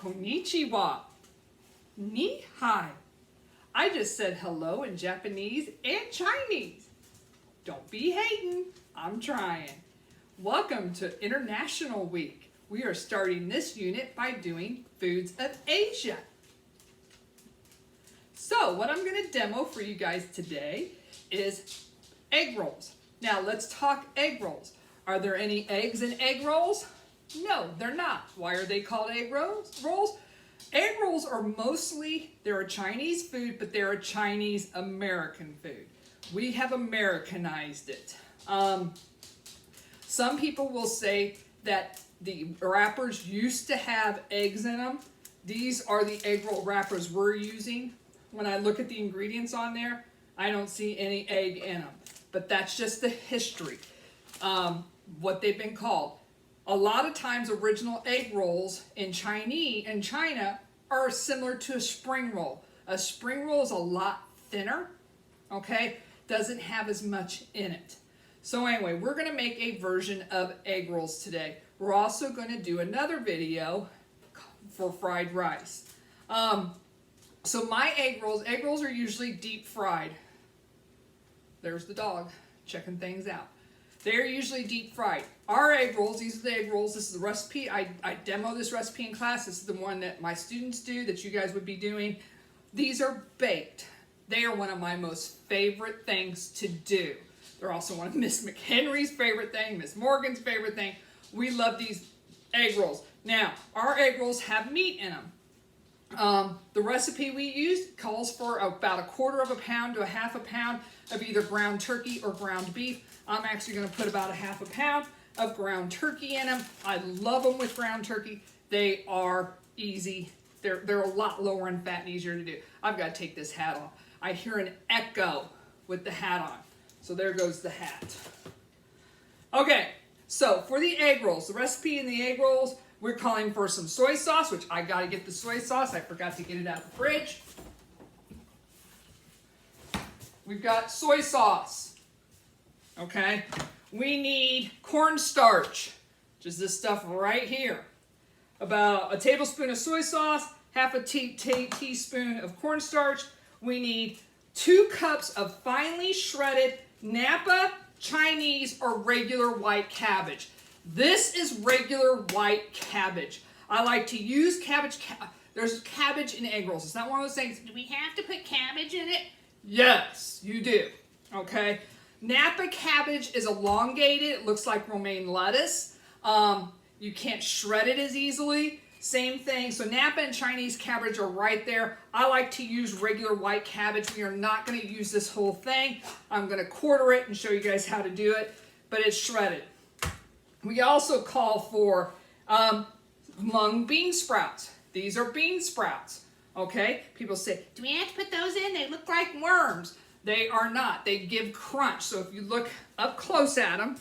Konnichiwa. Ni hai. I just said hello in Japanese and Chinese. Don't be hating. I'm trying. Welcome to International Week. We are starting this unit by doing foods of Asia. So what I'm going to demo for you guys today is egg rolls. Now let's talk egg rolls. Are there any eggs in egg rolls? No, they're not. Why are they called egg rolls? Egg rolls are they're a Chinese food, but they're a Chinese American food. We have Americanized it. Some people will say that the wrappers used to have eggs in them. These are the egg roll wrappers we're using. When I look at the ingredients on there, I don't see any egg in them. But that's just the history, what they've been called. A lot of times original egg rolls in China are similar to a spring roll. A spring roll is a lot thinner, okay? Doesn't have as much in it. So anyway, we're gonna make a version of egg rolls today. We're also gonna do another video for fried rice. So my egg rolls are usually deep fried. There's the dog checking things out. They're usually deep fried. Our egg rolls, these are the egg rolls. This is the recipe. I demo this recipe in class. This is the one that my students do, that you guys would be doing. These are baked. They are one of my most favorite things to do. They're also one of Miss McHenry's favorite thing, Miss Morgan's favorite thing. We love these egg rolls. Now, our egg rolls have meat in them. The recipe we used calls for about 1/4 pound to 1/2 pound of either ground turkey or ground beef. I'm actually going to put about 1/2 pound of ground turkey in them. I love them with ground turkey. They are easy. They're a lot lower in fat and easier to do. I've got to take this hat off. I hear an echo with the hat on. So there goes the hat. Okay, so for the egg rolls, the recipe in the egg rolls, we're calling for some soy sauce, which I got to get the soy sauce. I forgot to get it out of the fridge. We've got soy sauce. Okay, we need cornstarch, which is this stuff right here. About a tablespoon of soy sauce, half a teaspoon of cornstarch. We need 2 cups of finely shredded Napa, Chinese, or regular white cabbage. This is regular white cabbage. I like to use cabbage. There's cabbage in egg rolls. It's not one of those things, do we have to put cabbage in it? Yes, you do. Okay. Napa cabbage is elongated. It looks like romaine lettuce. You can't shred it as easily. Same thing. So Napa and Chinese cabbage are right there. I like to use regular white cabbage. We are not going to use this whole thing. I'm going to quarter it and show you guys how to do it, but it's shredded. We also call for mung bean sprouts. These are bean sprouts. Okay? People say, do we have to put those in? They look like worms. They are not. They give crunch. So if you look up close at them,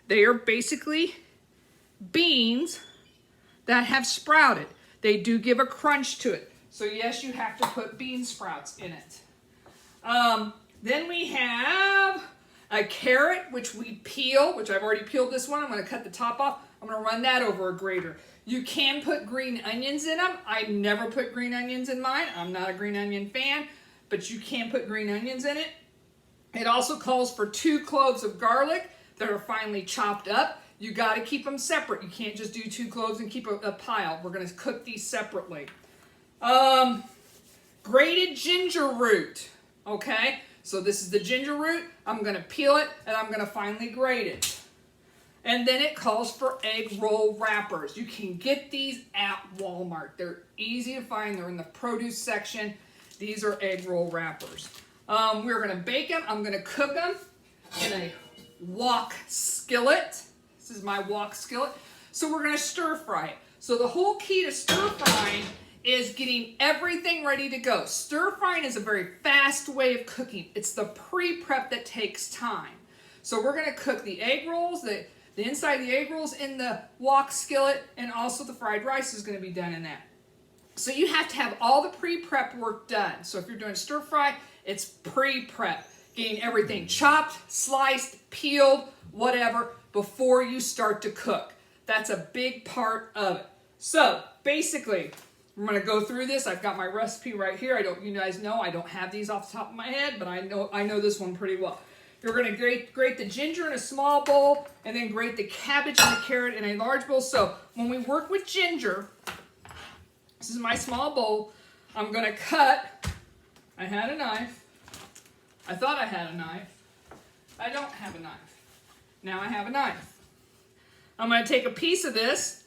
they are basically beans that have sprouted. They do give a crunch to it. So yes, you have to put bean sprouts in it. Then we have a carrot, which we peel, which I've already peeled this one. I'm going to cut the top off. I'm going to run that over a grater. You can put green onions in them. I never put green onions in mine. I'm not a green onion fan, but you can put green onions in it. It also calls for 2 cloves of garlic that are finely chopped up. You got to keep them separate. You can't just do 2 cloves and keep a pile. We're going to cook these separately. Grated ginger root. Okay, so this is the ginger root. I'm going to peel it and I'm going to finely grate it. And then it calls for egg roll wrappers. You can get these at Walmart. They're easy to find. They're in the produce section. These are egg roll wrappers. We're going to bake them. I'm going to cook them in a wok skillet. This is my wok skillet. So we're going to stir fry it. So the whole key to stir frying is getting everything ready to go. Stir frying is a very fast way of cooking. It's the pre-prep that takes time. So we're going to cook the egg rolls, the inside of the egg rolls in the wok skillet, and also the fried rice is going to be done in that. So you have to have all the pre-prep work done. So if you're doing stir fry, it's pre-prep. Getting everything chopped, sliced, peeled, whatever, before you start to cook. That's a big part of it. So basically, I'm going to go through this. I've got my recipe right here. You guys know I don't have these off the top of my head, but I know this one pretty well. You're going to grate the ginger in a small bowl, and then grate the cabbage and the carrot in a large bowl. So when we work with ginger, this is my small bowl. I'm going to cut. I had a knife. I thought I had a knife. I don't have a knife. Now I have a knife. I'm going to take a piece of this,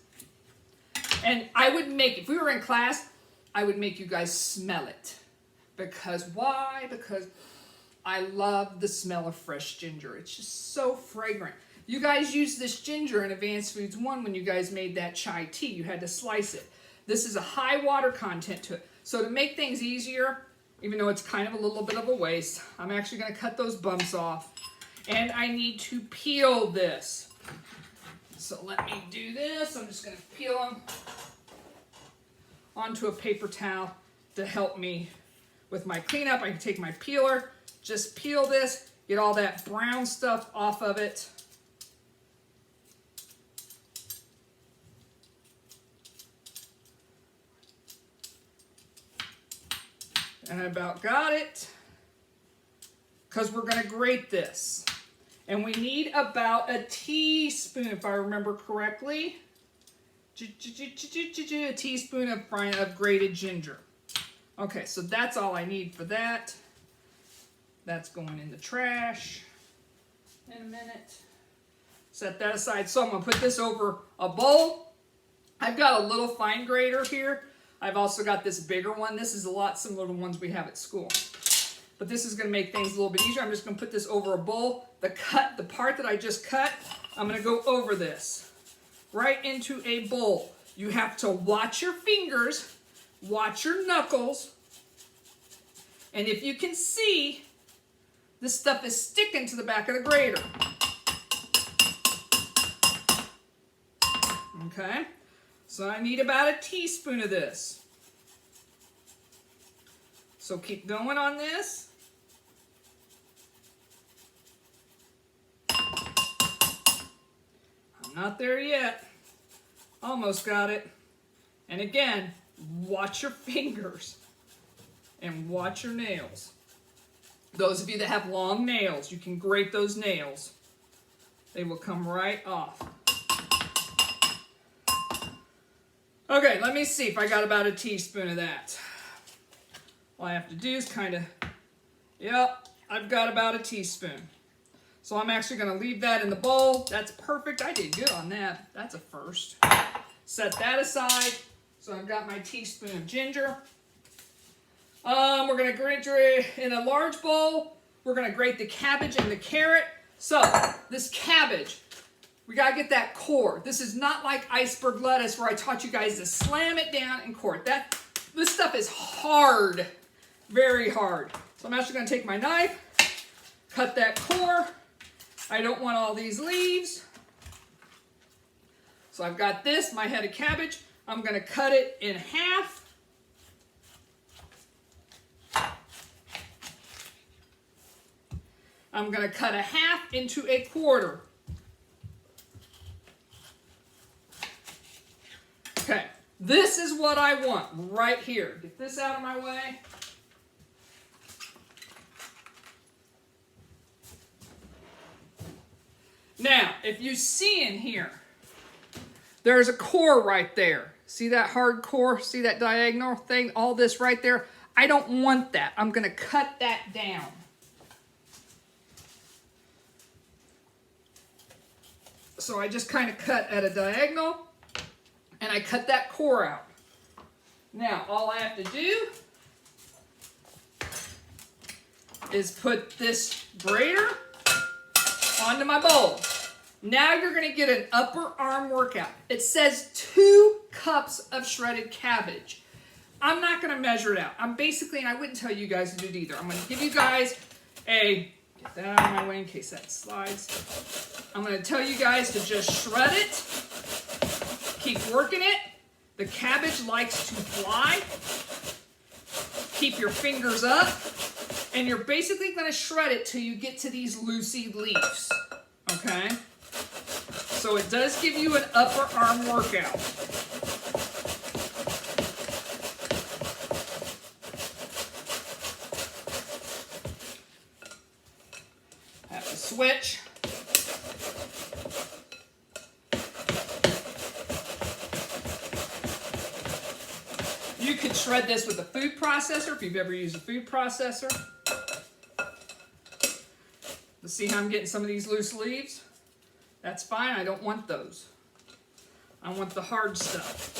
and I would make, if we were in class, I would make you guys smell it. Because why? Because I love the smell of fresh ginger. It's just so fragrant. You guys used this ginger in Advanced Foods 1 when you guys made that chai tea. You had to slice it. This is a high water content to it. So to make things easier, even though it's kind of a little bit of a waste, I'm actually going to cut those bumps off. And I need to peel this. So let me do this. I'm just going to peel them onto a paper towel to help me with my cleanup. I can take my peeler, just peel this, get all that brown stuff off of it. And I about got it, because we're going to grate this. And we need about a teaspoon, if I remember correctly, a teaspoon of grated ginger. Okay, so that's all I need for that. That's going in the trash in a minute. Set that aside. So I'm going to put this over a bowl. I've got a little fine grater here. I've also got this bigger one. This is a lot similar to the ones we have at school. But this is going to make things a little bit easier. I'm just going to put this over a bowl. The part that I just cut, I'm going to go over this right into a bowl. You have to watch your fingers, watch your knuckles, and if you can see, this stuff is sticking to the back of the grater. Okay, so I need about a teaspoon of this. So keep going on this. Not there yet. Almost got it. And again, watch your fingers and watch your nails. Those of you that have long nails, you can grate those nails. They will come right off. Okay, let me see if I got about a teaspoon of that. All I have to do is yep, I've got about a teaspoon. So I'm actually going to leave that in the bowl. That's perfect. I did good on that. That's a first. Set that aside. So I've got my teaspoon of ginger. We're going to grate in a large bowl. We're going to grate the cabbage and the carrot. So this cabbage, we got to get that core. This is not like iceberg lettuce where I taught you guys to slam it down and core it. This stuff is hard, very hard. So I'm actually going to take my knife, cut that core. I don't want all these leaves. So I've got this, my head of cabbage. I'm going to cut it in half. I'm going to cut a half into a quarter. Okay, this is what I want right here. Get this out of my way. Now, if you see in here, there's a core right there. See that hard core? See that diagonal thing? All this right there? I don't want that. I'm going to cut that down. So I just kind of cut at a diagonal, and I cut that core out. Now, all I have to do is put this grater onto my bowl. Now you're going to get an upper arm workout. It says 2 cups of shredded cabbage. I'm not going to measure it out. I'm basically, and I wouldn't tell you guys to do it either. I'm going to give you guys get that out of my way in case that slides. I'm going to tell you guys to just shred it. Keep working it. The cabbage likes to fly. Keep your fingers up. And you're basically going to shred it till you get to these loosey leaves. Okay? So it does give you an upper arm workout. switch. You could shred this with a food processor if you've ever used a food processor. Let's see how I'm getting some of these loose leaves. That's fine, I don't want those. I want the hard stuff.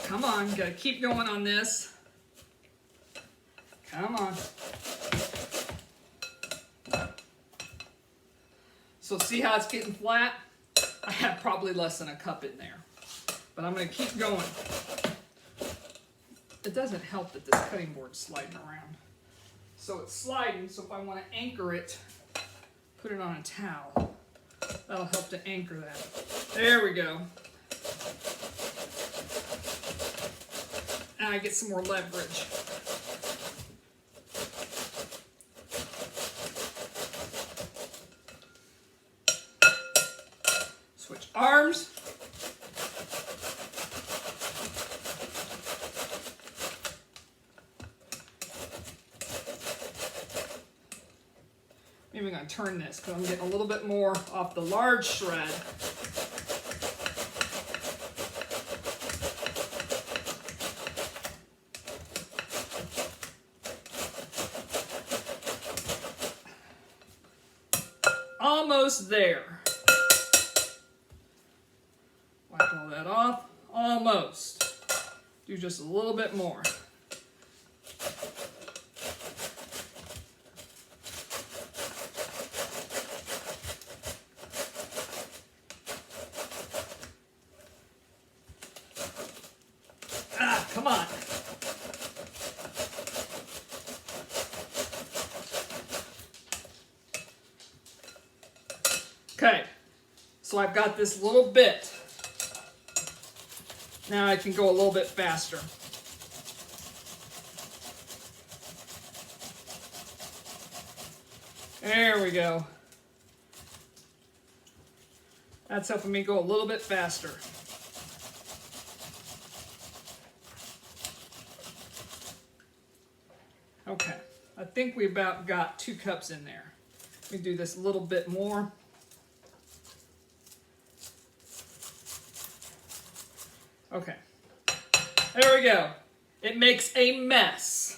Come on, gotta keep going on this. Come on. So see how it's getting flat? I have probably less than a cup in there. But I'm gonna keep going. It doesn't help that this cutting board's sliding around. So it's sliding, so if I want to anchor it, put it on a towel. That'll help to anchor that. There we go. And I get some more leverage. Switch arms. Maybe I'm going to turn this because I'm getting a little bit more off the large shred. Almost there. Wipe all that off. Almost. Do just a little bit more. Come on. Okay, so I've got this little bit. Now I can go a little bit faster. There we go. That's helping me go a little bit faster. Okay, I think we about got 2 cups in there. Let me do this a little bit more. Okay, there we go. It makes a mess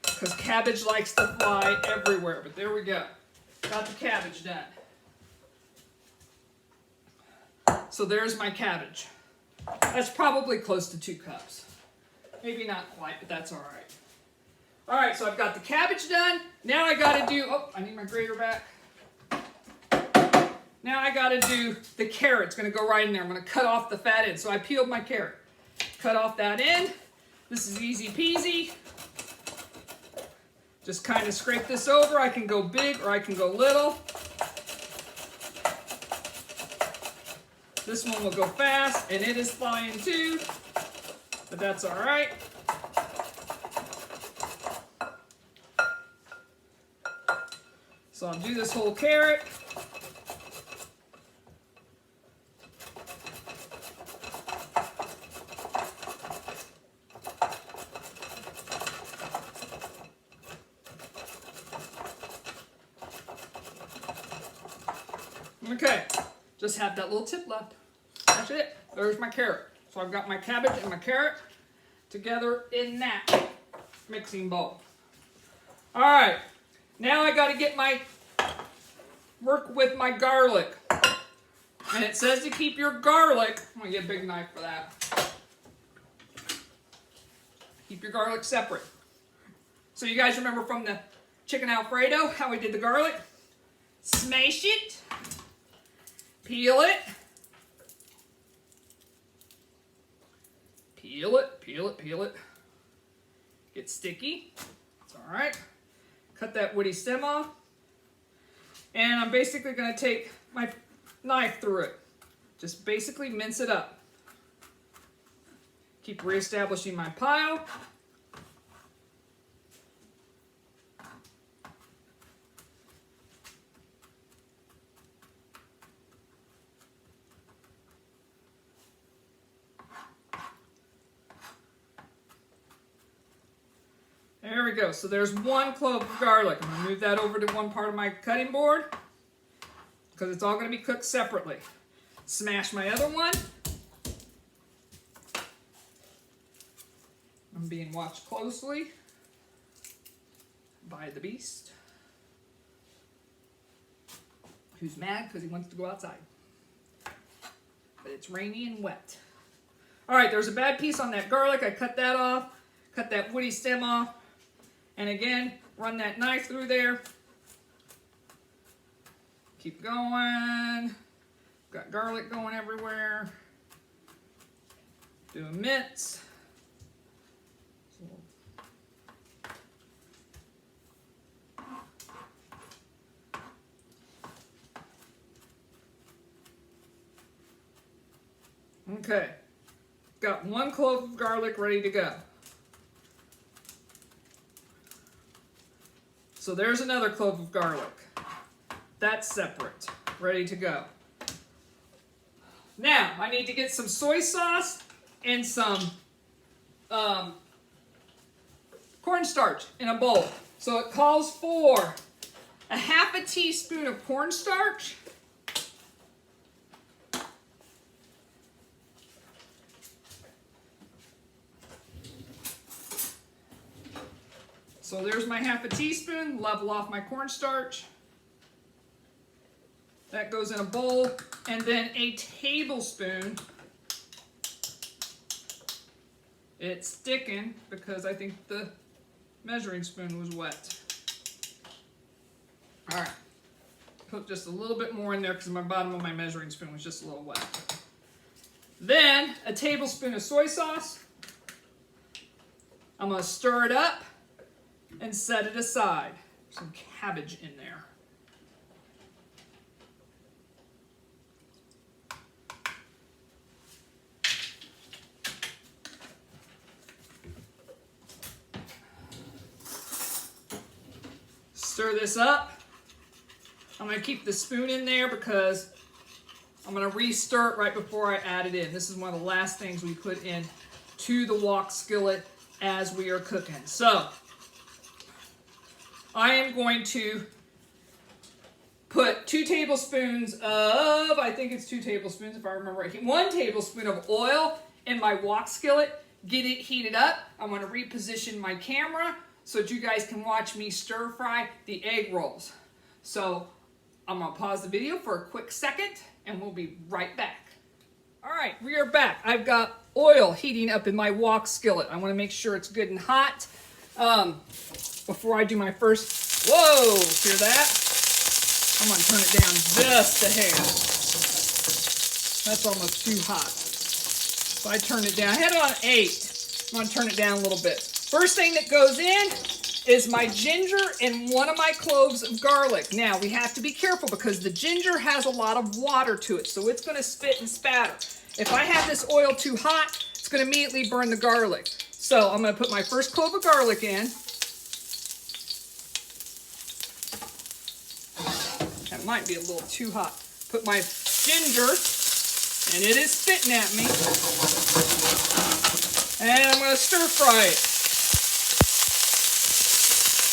because cabbage likes to fly everywhere, but there we go. Got the cabbage done. So there's my cabbage. That's probably close to 2 cups. Maybe not quite, but that's all right. All right, so I've got the cabbage done. Now I got to do, oh, I need my grater back. Now I got to do the carrot. It's going to go right in there. I'm going to cut off the fat end. So I peeled my carrot. Cut off that end. This is easy peasy. Just kind of scrape this over. I can go big or I can go little. This one will go fast, and it is flying too, but that's all right. So I'll do this whole carrot. Okay, just have that little tip left. That's it. There's my carrot. So I've got my cabbage and my carrot together in that mixing bowl. All right, now I got to get my work with my garlic. And it says to keep your garlic, I'm going to get a big knife for that. Keep your garlic separate. So you guys remember from the chicken Alfredo how we did the garlic? Smash it. Peel it. Peel it, peel it, peel it. Get sticky. It's all right. Cut that woody stem off. And I'm basically going to take my knife through it. Just basically mince it up. Keep reestablishing my pile. we go. So there's 1 clove of garlic. I'm going to move that over to one part of my cutting board because it's all going to be cooked separately. Smash my other one. I'm being watched closely by the beast, who's mad because he wants to go outside. But it's rainy and wet. All right, there's a bad piece on that garlic. I cut that off, cut that woody stem off, and again, run that knife through there. Keep going. Got garlic going everywhere. Do a mince. Okay, got 1 clove of garlic ready to go. So there's another clove of garlic. That's separate, ready to go. Now, I need to get some soy sauce and some cornstarch in a bowl. So it calls for a ½ teaspoon of cornstarch, so there's my ½ teaspoon, level off my cornstarch. That goes in a bowl, and then a tablespoon. It's sticking because I think the measuring spoon was wet. All right, put just a little bit more in there because my bottom of my measuring spoon was just a little wet. Then a tablespoon of soy sauce. I'm gonna stir it up and set it aside. Some cabbage in there. Stir this up. I'm going to keep the spoon in there because I'm going to re-stir it right before I add it in. This is one of the last things we put in to the wok skillet as we are cooking. So I am going to put 2 tablespoons of, I think it's 2 tablespoons if I remember right, 1 tablespoon of oil in my wok skillet. Get it heated up. I'm going to reposition my camera so that you guys can watch me stir fry the egg rolls. So I'm gonna pause the video for a quick second and we'll be right back. All right, we are back. I've got oil heating up in my wok skillet. I wanna make sure it's good and hot before I do my first, whoa, hear that? I'm gonna turn it down just a hair. That's almost too hot. So I turned it down, I had it on 8. I'm gonna turn it down a little bit. First thing that goes in is my ginger and 1 of my cloves of garlic. Now, we have to be careful because the ginger has a lot of water to it, so it's going to spit and spatter. If I have this oil too hot, it's going to immediately burn the garlic. So I'm going to put my first clove of garlic in. That might be a little too hot. Put my ginger, and it is spitting at me. And I'm going to stir fry it.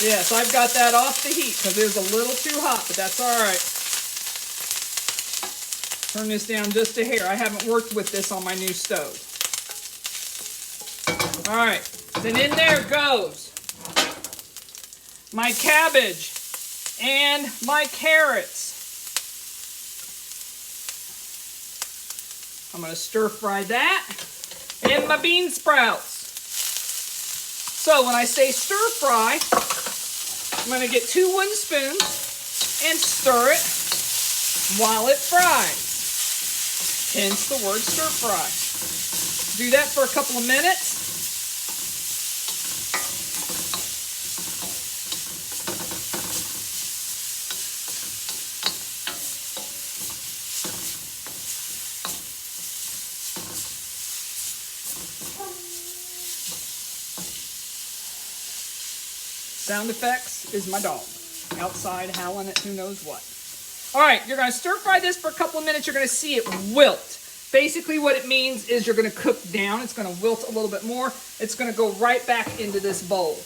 Yes, I've got that off the heat because it was a little too hot, but that's all right. Turn this down just a hair. I haven't worked with this on my new stove. All right, then in there goes my cabbage and my carrots. I'm going to stir fry that and my bean sprouts. So when I say stir fry, I'm going to get 2 wooden spoons and stir it while it fries. Hence the word stir fry. Do that for a couple of minutes. Sound effects is my dog outside howling at who knows what. All right, you're going to stir fry this for a couple of minutes. You're going to see it wilt. Basically what it means is you're going to cook down. It's going to wilt a little bit more. It's going to go right back into this bowl.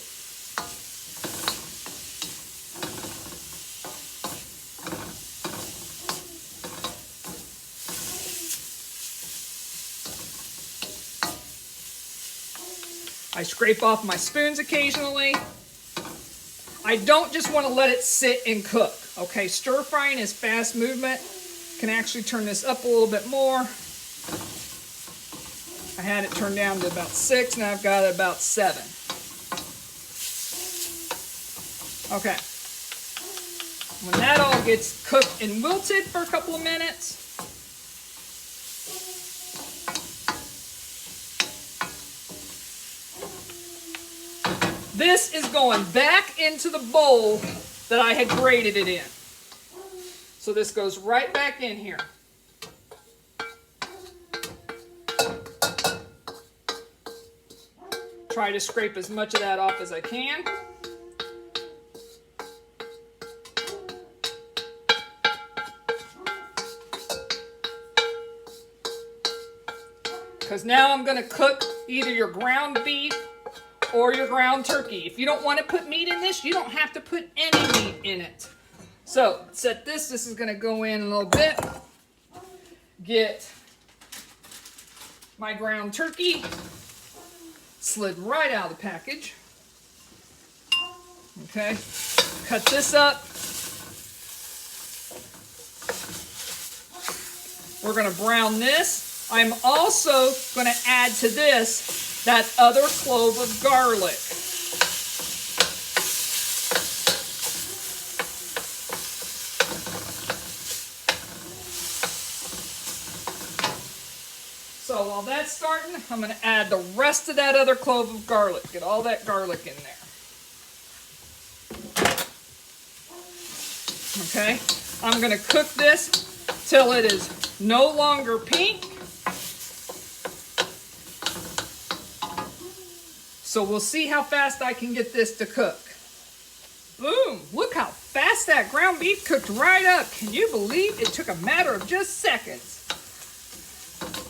I scrape off my spoons occasionally. I don't just want to let it sit and cook. Okay, stir frying is fast movement. Can actually turn this up a little bit more. I had it turned down to about 6, now I've got it about 7. Okay. When that all gets cooked and wilted for a couple of minutes, this is going back into the bowl that I had grated it in. So this goes right back in here. Try to scrape as much of that off as I can. Because now I'm going to cook either your ground beef or your ground turkey. If you don't want to put meat in this, you don't have to put any meat in it. So set this. This is going to go in a little bit. Get my ground turkey. Slid right out of the package. Okay, cut this up. We're going to brown this. I'm also going to add to this that other clove of garlic. So while that's starting, I'm going to add the rest of that other clove of garlic. Get all that garlic in there. Okay, I'm going to cook this till it is no longer pink. So we'll see how fast I can get this to cook. Boom! Look how fast that ground beef cooked right up. Can you believe it took a matter of just seconds?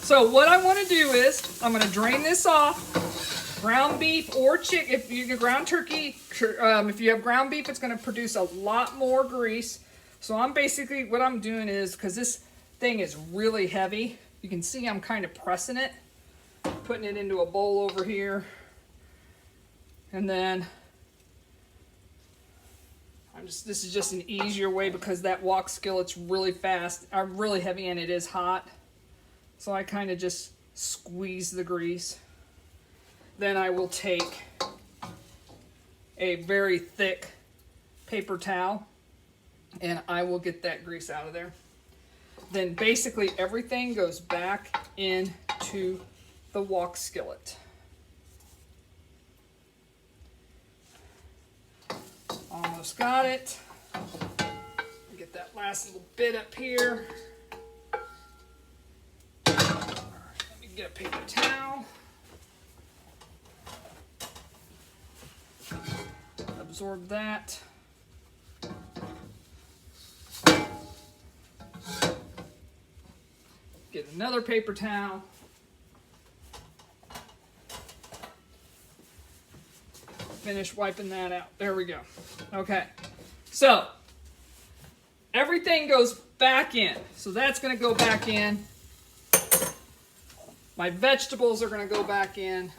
So what I want to do is, I'm going to drain this off. Ground beef or chicken, if you ground turkey, if you have ground beef, it's going to produce a lot more grease. So I'm basically, what I'm doing is, because this thing is really heavy, you can see I'm kind of pressing it, putting it into a bowl over here. And then, this is just an easier way because that wok skillet's really fast, really heavy, and it is hot. So I kind of just squeeze the grease. Then I will take a very thick paper towel and I will get that grease out of there. Then basically everything goes back into the wok skillet. Almost got it. Get that last little bit up here. Let me get a paper towel. Absorb that. Get another paper towel. Finish wiping that out. There we go. Okay. So, everything goes back in. So that's going to go back in. My vegetables are going to go back in.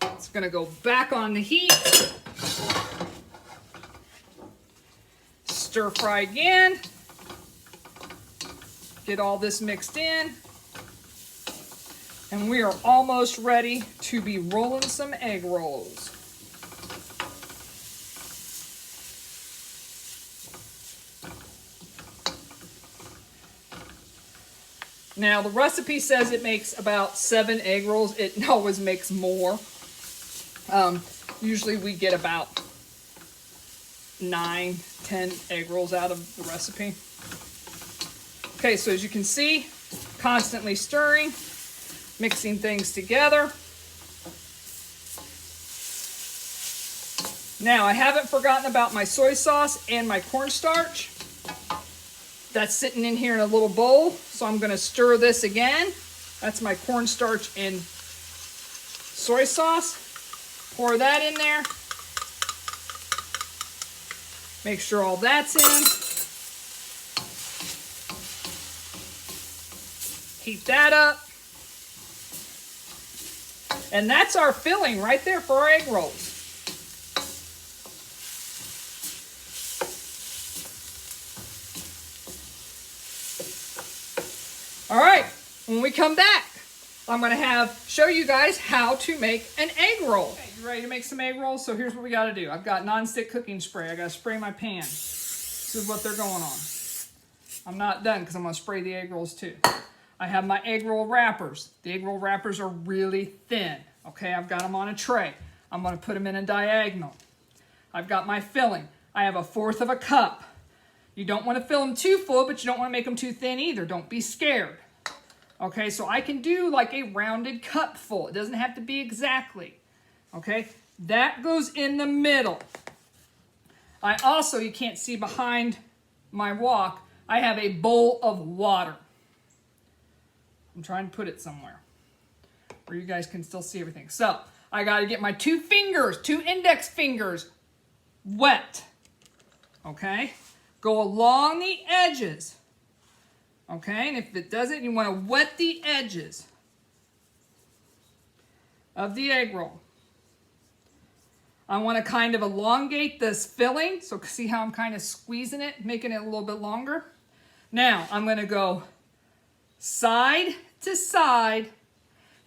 It's going to go back on the heat. Stir fry again. Get all this mixed in. And we are almost ready to be rolling some egg rolls. Now the recipe says it makes about 7 egg rolls. It always makes more. Usually we get about 9, 10 egg rolls out of the recipe. Okay, so as you can see, constantly stirring, mixing things together. Now, I haven't forgotten about my soy sauce and my cornstarch. That's sitting in here in a little bowl, so I'm going to stir this again. That's my cornstarch and soy sauce. Pour that in there. Make sure all that's in. Heat that up. And that's our filling right there for our egg rolls. All right, when we come back, I'm going to show you guys how to make an egg roll. Okay, you ready to make some egg rolls? So here's what we got to do. I've got nonstick cooking spray. I got to spray my pan. This is what they're going on. I'm not done because I'm going to spray the egg rolls too. I have my egg roll wrappers. The egg roll wrappers are really thin. Okay, I've got them on a tray. I'm going to put them in a diagonal. I've got my filling. I have 1/4 of a cup. You don't want to fill them too full, but you don't want to make them too thin either. Don't be scared. Okay, so I can do like a rounded cup full. It doesn't have to be exactly. Okay, that goes in the middle. I also, you can't see behind my wok, I have a bowl of water. I'm trying to put it somewhere where you guys can still see everything. So I got to get my 2 index fingers wet. Okay, go along the edges. Okay, and if it doesn't, you want to wet the edges of the egg roll. I want to kind of elongate this filling. So see how I'm kind of squeezing it, making it a little bit longer? Now, I'm going to go side to side,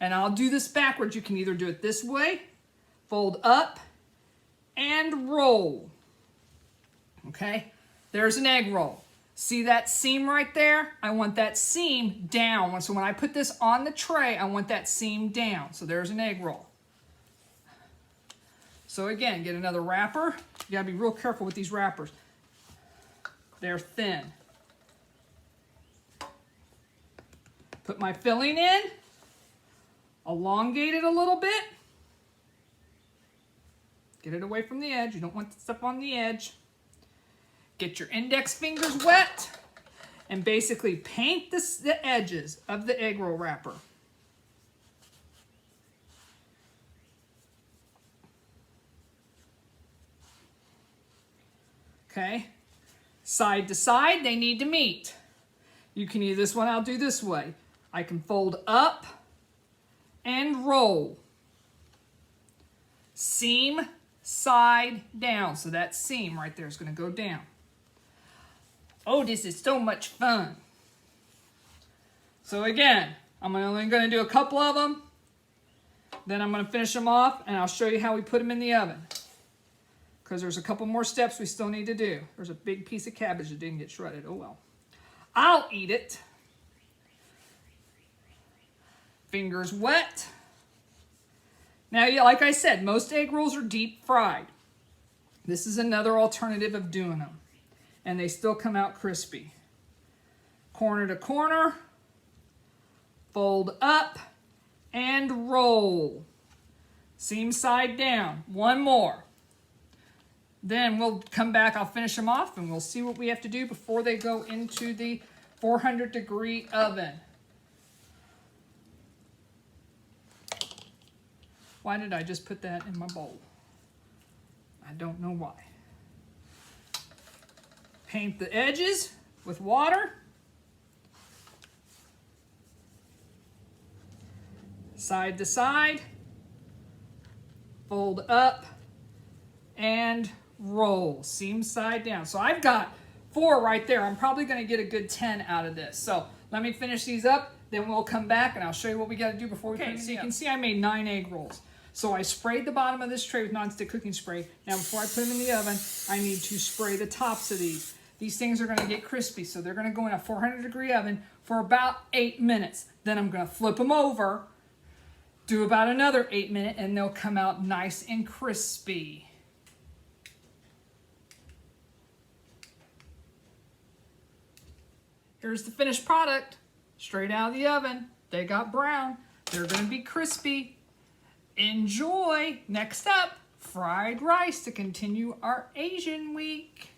and I'll do this backwards. You can either do it this way, fold up, and roll. Okay, there's an egg roll. See that seam right there? I want that seam down. So when I put this on the tray, I want that seam down. So there's an egg roll. So again, get another wrapper. You gotta be real careful with these wrappers. They're thin. Put my filling in, elongate it a little bit. Get it away from the edge. You don't want the stuff on the edge. Get your index fingers wet and basically paint the edges of the egg roll wrapper. Okay, side to side, they need to meet. You can either this one, I'll do this way. I can fold up and roll. Seam side down. So that seam right there is going to go down. Oh, this is so much fun. So again, I'm only going to do a couple of them. Then I'm going to finish them off and I'll show you how we put them in the oven. Because there's a couple more steps we still need to do. There's a big piece of cabbage that didn't get shredded. Oh well. I'll eat it. Fingers wet. Now, like I said, most egg rolls are deep fried. This is another alternative of doing them. And they still come out crispy. Corner to corner. Fold up and roll. Seam side down. One more. Then we'll come back, I'll finish them off, and we'll see what we have to do before they go into the 400-degree oven. Why did I just put that in my bowl? I don't know why. Paint the edges with water. Side to side. Fold up and roll, seam side down. So I've got 4 right there. I'm probably going to get a good 10 out of this. So let me finish these up, then we'll come back and I'll show you what we got to do before we put them in. So you can see I made 9 egg rolls. So I sprayed the bottom of this tray with nonstick cooking spray. Now before I put them in the oven, I need to spray the tops of these. These things are going to get crispy, so they're going to go in a 400-degree oven for about 8 minutes. Then I'm going to flip them over, do about another 8 minutes, and they'll come out nice and crispy. Here's the finished product, straight out of the oven. They got brown. They're going to be crispy. Enjoy. Next up, fried rice to continue our Asian week.